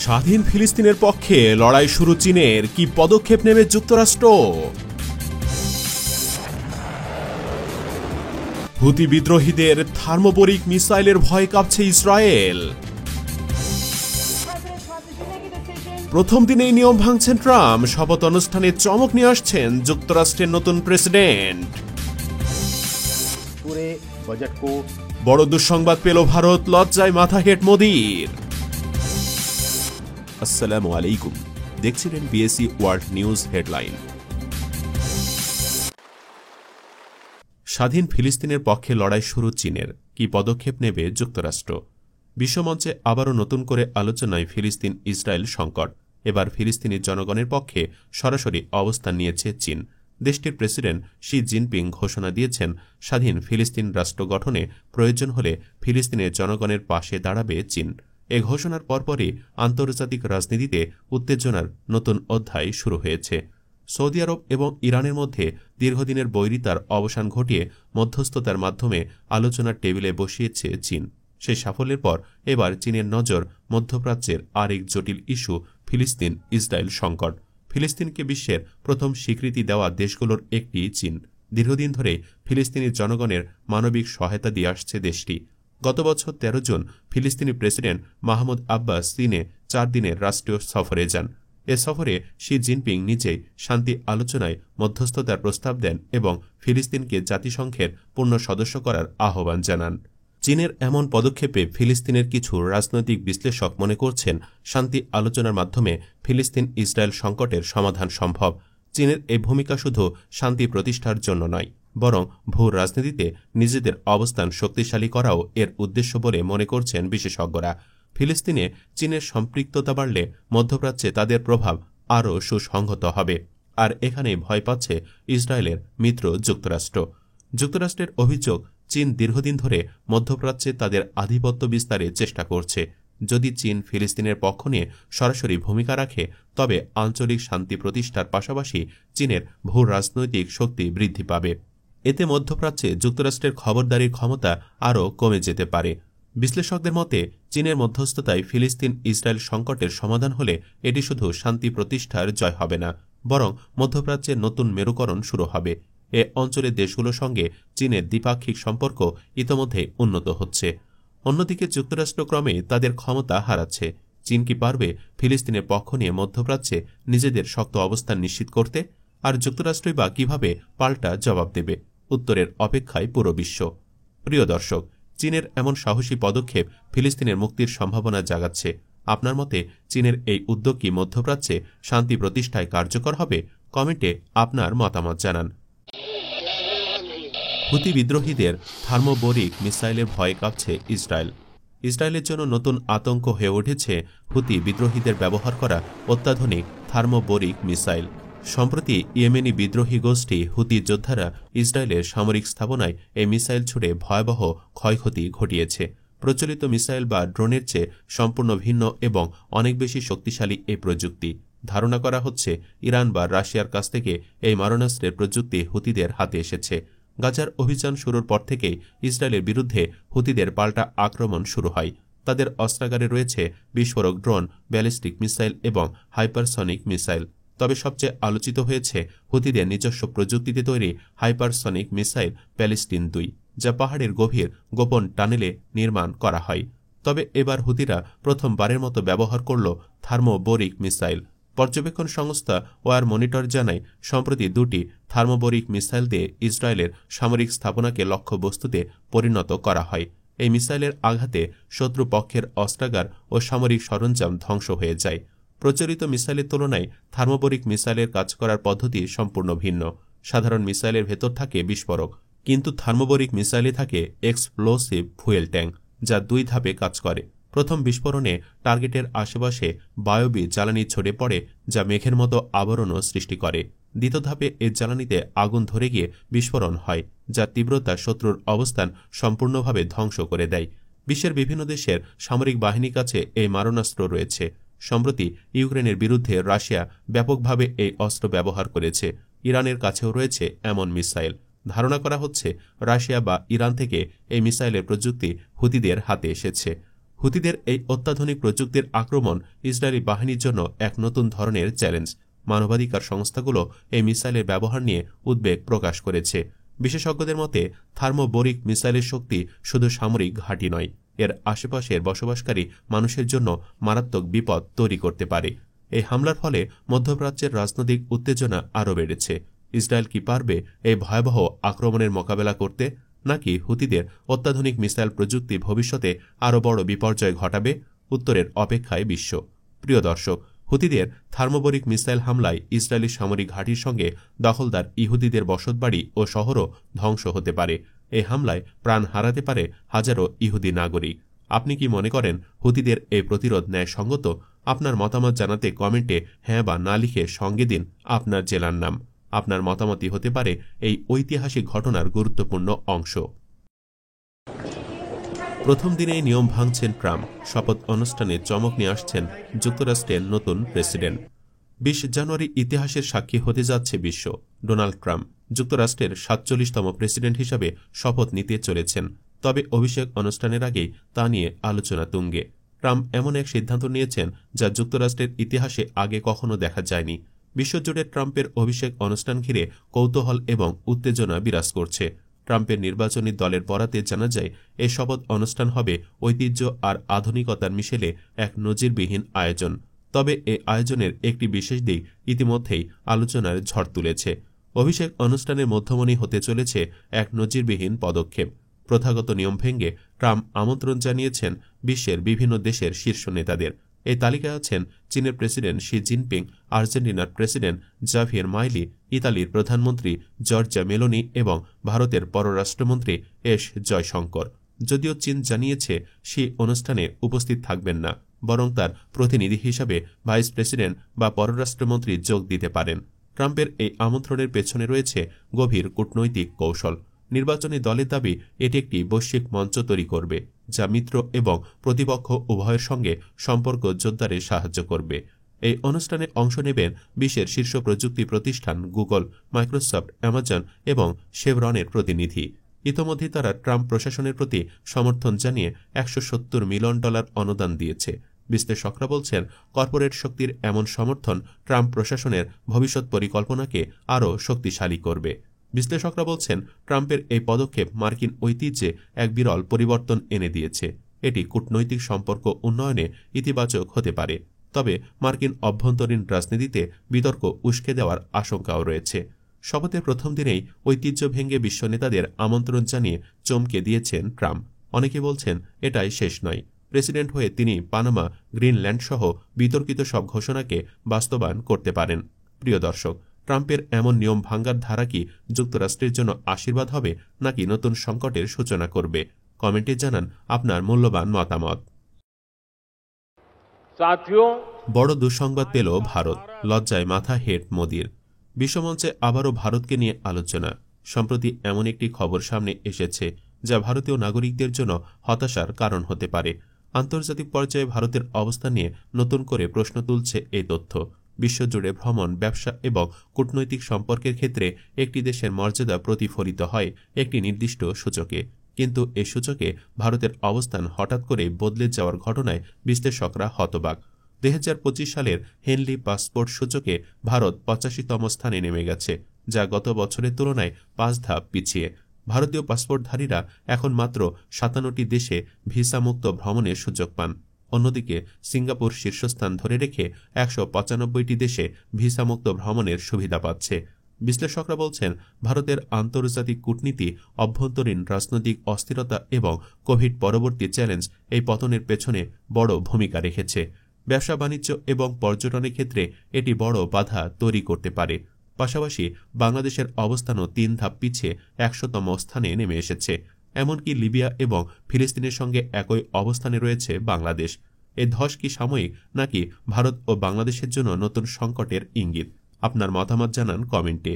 স্বাধীন ফিলিস্তিনের পক্ষে লড়াই শুরু চীনের, কি পদক্ষেপ নেবে যুক্তরাষ্ট্র? হুতি বিদ্রোহীদের থার্মোবরিক মিসাইলের ভয় কাঁপছে ইসরায়েল। প্রথম দিনেই নিয়ম ভাঙছেন ট্রাম্প, শপথ অনুষ্ঠানে চমক নিয়ে আসছেন যুক্তরাষ্ট্রের নতুন প্রেসিডেন্ট। বড় দুঃসংবাদ পেল ভারত, লজ্জায় মাথা হেট মোদির। আসসালামু আলাইকুম, দেখছিলেন বিএসি ওয়ার্ল্ড নিউজ হেডলাইন। স্বাধীন ফিলিস্তিনের পক্ষে লড়াই শুরু চীনের, কি পদক্ষেপ নেবে যুক্তরাষ্ট্র? বিশ্বমঞ্চে আবারও নতুন করে আলোচনায় ফিলিস্তিন ইসরায়েল সংকট। এবার ফিলিস্তিনি জনগণের পক্ষে সরাসরি অবস্থান নিয়েছে চীন। দেশটির প্রেসিডেন্ট শি জিনপিং ঘোষণা দিয়েছেন, স্বাধীন ফিলিস্তিন রাষ্ট্র গঠনে প্রয়োজন হলে ফিলিস্তিনের জনগণের পাশে দাঁড়াবে চীন। এ ঘোষণার পরপরই আন্তর্জাতিক রাজনীতিতে উত্তেজনার নতুন অধ্যায় শুরু হয়েছে। সৌদি আরব এবং ইরানের মধ্যে দীর্ঘদিনের বৈরিতার অবসান ঘটিয়ে মধ্যস্থতার মাধ্যমে আলোচনার টেবিলে বসিয়েছে চীন। সেই সাফল্যের পর এবার চীনের নজর মধ্যপ্রাচ্যের আরেক জটিল ইস্যু, ফিলিস্তিন ইসরায়েল সংকট। ফিলিস্তিনকে বিশ্বের প্রথম স্বীকৃতি দেওয়া দেশগুলোর একটি চীন। দীর্ঘদিন ধরে ফিলিস্তিনি জনগণের মানবিক সহায়তা দিয়ে আসছে দেশটি। গত বছর ১৩ জুন ফিলিস্তিনি প্রেসিডেন্ট মাহমুদ আব্বাস চীনে ৪ দিনের রাষ্ট্রীয় সফরে যান। এ সফরে শি জিনপিং নিজেই শান্তি আলোচনায় মধ্যস্থতার প্রস্তাব দেন এবং ফিলিস্তিনকে জাতিসংঘের পূর্ণ সদস্য করার আহ্বান জানান। চীনের এমন পদক্ষেপে ফিলিস্তিনের কিছু রাজনৈতিক বিশ্লেষক মনে করছেন, শান্তি আলোচনার মাধ্যমে ফিলিস্তিন ইসরায়েল সংকটের সমাধান সম্ভব। চীনের এই ভূমিকা শুধু শান্তি প্রতিষ্ঠার জন্য নয়, বরং ভূ রাজনীতিতে নিজেদের অবস্থান শক্তিশালী করাও এর উদ্দেশ্য বলে মনে করছেন বিশেষজ্ঞরা। ফিলিস্তিনে চীনের সম্পৃক্ততা বাড়লে মধ্যপ্রাচ্যে তাদের প্রভাব আরও সুসংহত হবে। আর এখানেই ভয় পাচ্ছে ইসরায়েলের মিত্র যুক্তরাষ্ট্র। যুক্তরাষ্ট্রের অভিযোগ, চীন দীর্ঘদিন ধরে মধ্যপ্রাচ্যে তাদের আধিপত্য বিস্তারের চেষ্টা করছে। যদি চীন ফিলিস্তিনের পক্ষ নিয়ে সরাসরি ভূমিকা রাখে, তবে আঞ্চলিক শান্তি প্রতিষ্ঠার পাশাপাশি চীনের ভূ রাজনৈতিক শক্তি বৃদ্ধি পাবে। এতে মধ্যপ্রাচ্যে যুক্তরাষ্ট্রের খবরদারির ক্ষমতা আরও কমে যেতে পারে। বিশ্লেষকদের মতে, চীনের মধ্যস্থতায় ফিলিস্তিন ইসরায়েল সংকটের সমাধান হলে এটি শুধু শান্তি প্রতিষ্ঠার জয় হবে না, বরং মধ্যপ্রাচ্যের নতুন মেরুকরণ শুরু হবে। এ অঞ্চলের দেশগুলোর সঙ্গে চীনের দ্বিপাক্ষিক সম্পর্ক ইতোমধ্যে উন্নত হচ্ছে। অন্যদিকে যুক্তরাষ্ট্র ক্রমে তাদের ক্ষমতা হারাচ্ছে। চীন কি পারবে ফিলিস্তিনের পক্ষ নিয়ে মধ্যপ্রাচ্যে নিজেদের শক্ত অবস্থান নিশ্চিত করতে? আর যুক্তরাষ্ট্রই বা কিভাবে পাল্টা জবাব দেবে? উত্তরের অপেক্ষায় পুরো বিশ্ব। প্রিয় দর্শক, চীনের এমন সাহসী পদক্ষেপ ফিলিস্তিনের মুক্তির সম্ভাবনা জাগাচ্ছে। আপনার মতে চীনের এই উদ্যোগ কি মধ্যপ্রাচ্যে শান্তি প্রতিষ্ঠায় কার্যকর হবে? কমেন্টে আপনার মতামত জানান। হুতি বিদ্রোহীদের থার্মোবরিক মিসাইলের ভয়ে কাঁপছে ইসরায়েল। ইসরায়েলের জন্য নতুন আতঙ্ক হয়ে উঠেছে হুতি বিদ্রোহীদের ব্যবহার করা অত্যাধুনিক থার্মোবরিক মিসাইল। সম্প্রতি ইয়েমেনি বিদ্রোহী গোষ্ঠী হুতি যোদ্ধারা ইসরায়েলের সামরিক স্থাপনায় এই মিসাইল ছুড়ে ভয়াবহ ক্ষয়ক্ষতি ঘটিয়েছে। প্রচলিত মিসাইল বা ড্রোনের চেয়ে সম্পূর্ণ ভিন্ন এবং অনেক বেশি শক্তিশালী এই প্রযুক্তি। ধারণা করা হচ্ছে ইরান বা রাশিয়ার কাছ থেকে এই মারণাস্ত্রের প্রযুক্তি হুতিদের হাতে এসেছে। গাজার অভিযান শুরুর পর থেকেই ইসরায়েলের বিরুদ্ধে হুতিদের পাল্টা আক্রমণ শুরু হয়। তাদের অস্ত্রাগারে রয়েছে বিস্ফোরক ড্রোন, ব্যালিস্টিক মিসাইল এবং হাইপারসনিক মিসাইল। তবে সবচেয়ে আলোচিত হয়েছে হুতিদের নিজস্ব প্রযুক্তিতে তৈরি হাইপারসনিক মিসাইল প্যালেস্টিন ২, যা পাহাড়ের গভীর গোপন টানেলে নির্মাণ করা হয়। তবে এবার হুতিরা প্রথমবারের মতো ব্যবহার করল থার্মোবরিক মিসাইল। পর্যবেক্ষণ সংস্থা ওয়ার মনিটর জানায়, সম্প্রতি ২টি থার্মোবরিক মিসাইল দিয়ে ইসরায়েলের সামরিক স্থাপনাকে লক্ষ্যবস্তুতে পরিণত করা হয়। এই মিসাইলের আঘাতে শত্রুপক্ষের অস্ত্রাগার ও সামরিক সরঞ্জাম ধ্বংস হয়ে যায়। প্রচলিত মিসাইলের তুলনায় থার্মোবরিক মিসাইলের কাজ করার পদ্ধতি সম্পূর্ণ ভিন্ন। সাধারণ মিসাইলের ভেতর থাকে বিস্ফোরক, কিন্তু থার্মোবরিক মিসাইলে থাকে এক্সপ্লোসিভ ফুয়েল ট্যাঙ্ক, যা ২ ধাপে কাজ করে। প্রথম বিস্ফোরণে টার্গেটের আশেপাশে বায়বীয় জ্বালানি ছড়ে পড়ে, যা মেঘের মতো আবরণও সৃষ্টি করে। দ্বিতীয় ধাপে এ জ্বালানিতে আগুন ধরে গিয়ে বিস্ফোরণ হয়, যার তীব্রতা শত্রুর অবস্থান সম্পূর্ণভাবে ধ্বংস করে দেয়। বিশ্বের বিভিন্ন দেশের সামরিক বাহিনীর কাছে এই মারণাস্ত্র রয়েছে। সম্প্রতি ইউক্রেনের বিরুদ্ধে রাশিয়া ব্যাপকভাবে এই অস্ত্র ব্যবহার করেছে। ইরানের কাছেও রয়েছে এমন মিসাইল। ধারণা করা হচ্ছে রাশিয়া বা ইরান থেকে এই মিসাইলের প্রযুক্তি হুতিদের হাতে এসেছে। হুতিদের এই অত্যাধুনিক প্রযুক্তির আক্রমণ ইসরায়েলি বাহিনীর জন্য এক নতুন ধরনের চ্যালেঞ্জ। মানবাধিকার সংস্থাগুলো এই মিসাইলের ব্যবহার নিয়ে উদ্বেগ প্রকাশ করেছে। বিশেষজ্ঞদের মতে থার্মোবোরিক মিসাইলের শক্তি শুধু সামরিক ঘাঁটি নয়, এর আশেপাশের বসবাসকারী মানুষের জন্য মারাত্মক বিপদ তৈরি করতে পারে। এই হামলার ফলে মধ্যপ্রাচ্যের রাজনৈতিক উত্তেজনা আরও বেড়েছে। ইসরায়েল কি পারবে এই ভয়াবহ আক্রমণের মোকাবেলা করতে, নাকি হুতিদের অত্যাধুনিক মিসাইল প্রযুক্তি ভবিষ্যতে আরও বড় বিপর্যয় ঘটাবে? উত্তরের অপেক্ষায় বিশ্ব। প্রিয় দর্শক, হুতিদের থার্মোবোরিক মিসাইল হামলায় ইসরায়েলি সামরিক ঘাঁটির সঙ্গে দখলদার ইহুদিদের বসতবাড়ি ও শহরও ধ্বংস হতে পারে। এই হামলায় প্রাণ হারাতে পারে হাজারো ইহুদি নাগরিক। আপনি কি মনে করেন হুতিদের এই প্রতিরোধ ন্যায়সঙ্গত? আপনার মতামত জানাতে কমেন্টে হ্যাঁ বা না লিখে সঙ্গে দিন আপনার জেলার নাম। আপনার মতামতই হতে পারে এই ঐতিহাসিক ঘটনার গুরুত্বপূর্ণ অংশ। প্রথম দিনেই নিয়ম ভাঙছেন ট্রাম্প। শপথ অনুষ্ঠানে চমক নিয়ে আসছেন যুক্তরাষ্ট্রের নতুন প্রেসিডেন্ট। ২০ জানুয়ারি ইতিহাসের সাক্ষী হতে যাচ্ছে বিশ্ব। ডোনাল্ড ট্রাম্প যুক্তরাষ্ট্রের ৪৭তম প্রেসিডেন্ট হিসাবে শপথ নিতে চলেছেন। তবে অভিষেক অনুষ্ঠানের আগেই তা নিয়ে আলোচনা তুঙ্গে। ট্রাম্প এমন এক সিদ্ধান্ত নিয়েছেন যা যুক্তরাষ্ট্রের ইতিহাসে আগে কখনো দেখা যায়নি। বিশ্বজুড়ে ট্রাম্পের অভিষেক অনুষ্ঠান ঘিরে কৌতূহল এবং উত্তেজনা বিরাজ করছে। ট্রাম্পের নির্বাচনী দলের বরাতে জানা যায়, এই শপথ অনুষ্ঠান হবে ঐতিহ্য আর আধুনিকতার মিশেলে এক নজিরবিহীন আয়োজন। তবে এই আয়োজনের একটি বিশেষ দিক ইতিমধ্যেই আলোচনার ঝড় তুলেছে। অভিষেক অনুষ্ঠানের মধ্যমণি হতে চলেছে এক নজিরবিহীন পদক্ষেপ। প্রথাগত নিয়ম ভেঙে ট্রাম্প আমন্ত্রণ জানিয়েছেন বিশ্বের বিভিন্ন দেশের শীর্ষ নেতাদের। এই তালিকায় আছেন চীনের প্রেসিডেন্ট শি জিনপিং, আর্জেন্টিনার প্রেসিডেন্ট জাভিয়ের মাইলি, ইতালির প্রধানমন্ত্রী জর্জা মেলোনি এবং ভারতের পররাষ্ট্রমন্ত্রী এস জয়শঙ্কর। যদিও চীন জানিয়েছে শি অনুষ্ঠানে উপস্থিত থাকবেন না, বরং তার প্রতিনিধি হিসাবে ভাইস প্রেসিডেন্ট বা পররাষ্ট্রমন্ত্রী যোগ দিতে পারেন। ট্রাম্পের এই আমন্ত্রণের পেছনে রয়েছে গভীর কূটনৈতিক কৌশল। নির্বাচনী দলের দাবি এটি একটি বৈশ্বিক মঞ্চ তৈরি করবে, যা মিত্র এবং প্রতিপক্ষ উভয়ের সঙ্গে সম্পর্ক জোরদারে সাহায্য করবে। এই অনুষ্ঠানে অংশ নেবেন বিশ্বের শীর্ষ প্রযুক্তি প্রতিষ্ঠান গুগল, মাইক্রোসফট, অ্যামাজন এবং শেভরনের প্রতিনিধি। ইতোমধ্যে তারা ট্রাম্প প্রশাসনের প্রতি সমর্থন জানিয়ে $170 মিলিয়ন অনুদান দিয়েছে। বিশ্লেষকরা বলছেন, কর্পোরেট শক্তির এমন সমর্থন ট্রাম্প প্রশাসনের ভবিষ্যৎ পরিকল্পনাকে আরও শক্তিশালী করবে। বিশ্লেষকরা বলছেন, ট্রাম্পের এই পদক্ষেপ মার্কিন ঐতিহ্যে এক বিরল পরিবর্তন এনে দিয়েছে। এটি কূটনৈতিক সম্পর্ক উন্নয়নে ইতিবাচক হতে পারে, তবে মার্কিন অভ্যন্তরীণ রাজনীতিতে বিতর্ক উস্কে দেওয়ার আশঙ্কাও রয়েছে। শপথের প্রথম দিনেই ঐতিহ্য ভেঙে বিশ্ব নেতাদের আমন্ত্রণ জানিয়ে চমকে দিয়েছেন ট্রাম্প। অনেকে বলছেন এটাই শেষ নয়। প্রেসিডেন্ট হয়ে তিনি পানামা, গ্রিনল্যান্ড সহ বিতর্কিত সব ঘোষণাকে বাস্তবায়ন করতে পারেন। প্রিয় দর্শক, ট্রাম্পের এমন নিয়ম ভাঙ্গার ধারা কি যুক্তরাষ্ট্রের জন্য আশীর্বাদ হবে নাকি নতুন সংকটের সূচনা করবে? কমেন্টে জানান আপনার মূল্যবান মতামত। বড় দুঃসংবাদ পেল ভারত, লজ্জায় মাথা হেট মোদির। বিশ্বমঞ্চে আবারও ভারতকে নিয়ে আলোচনা। সম্প্রতি এমন একটি খবর সামনে এসেছে যা ভারতীয় নাগরিকদের জন্য হতাশার কারণ হতে পারে। আন্তর্জাতিক পর্যায়ে ভারতের অবস্থান নিয়ে নতুন করে প্রশ্ন তুলছে এই তথ্য। বিশ্বজুড়ে ভ্রমণ, ব্যবসা এবং কূটনৈতিক সম্পর্কের ক্ষেত্রে একটি দেশের মর্যাদা প্রতিফলিত হয় একটি নির্দিষ্ট সূচকে, কিন্তু এই সূচকে ভারতের অবস্থান হঠাৎ করে বদলে যাওয়ার ঘটনায় বিশ্লেষকরা হতবাক। 2025 সালের হেনলি পাসপোর্ট সূচকে ভারত 85তম স্থানে নেমে গেছে, যা গত বছরের তুলনায় 5 ধাপ পিছিয়ে। ভারতীয় পাসপোর্টধারীরা এখন মাত্র 57টি দেশে ভিসামুক্ত ভ্রমণের সুযোগ পান। অন্যদিকে সিঙ্গাপুর শীর্ষস্থান ধরে রেখে 195টি দেশে ভিসামুক্ত ভ্রমণের সুবিধা পাচ্ছে। বিশ্লেষকরা বলছেন, ভারতের আন্তর্জাতিক কূটনীতি, অভ্যন্তরীণ রাজনৈতিক অস্থিরতা এবং কোভিড পরবর্তী চ্যালেঞ্জ এই পতনের পেছনে বড় ভূমিকা রেখেছে। ব্যবসা বাণিজ্য এবং পর্যটনের ক্ষেত্রে এটি বড় বাধা তৈরি করতে পারে। পাশাপাশি বাংলাদেশের অবস্থানও 3 ধাপ পিছিয়ে 100তম স্থানে নেমে এসেছে। এমনকি লিবিয়া এবং ফিলিস্তিনের সঙ্গে একই অবস্থানে রয়েছে বাংলাদেশ। এ ধস কি সাময়িক, নাকি ভারত ও বাংলাদেশের জন্য নতুন সংকটের ইঙ্গিত? আপনার মতামত জানান কমেন্টে।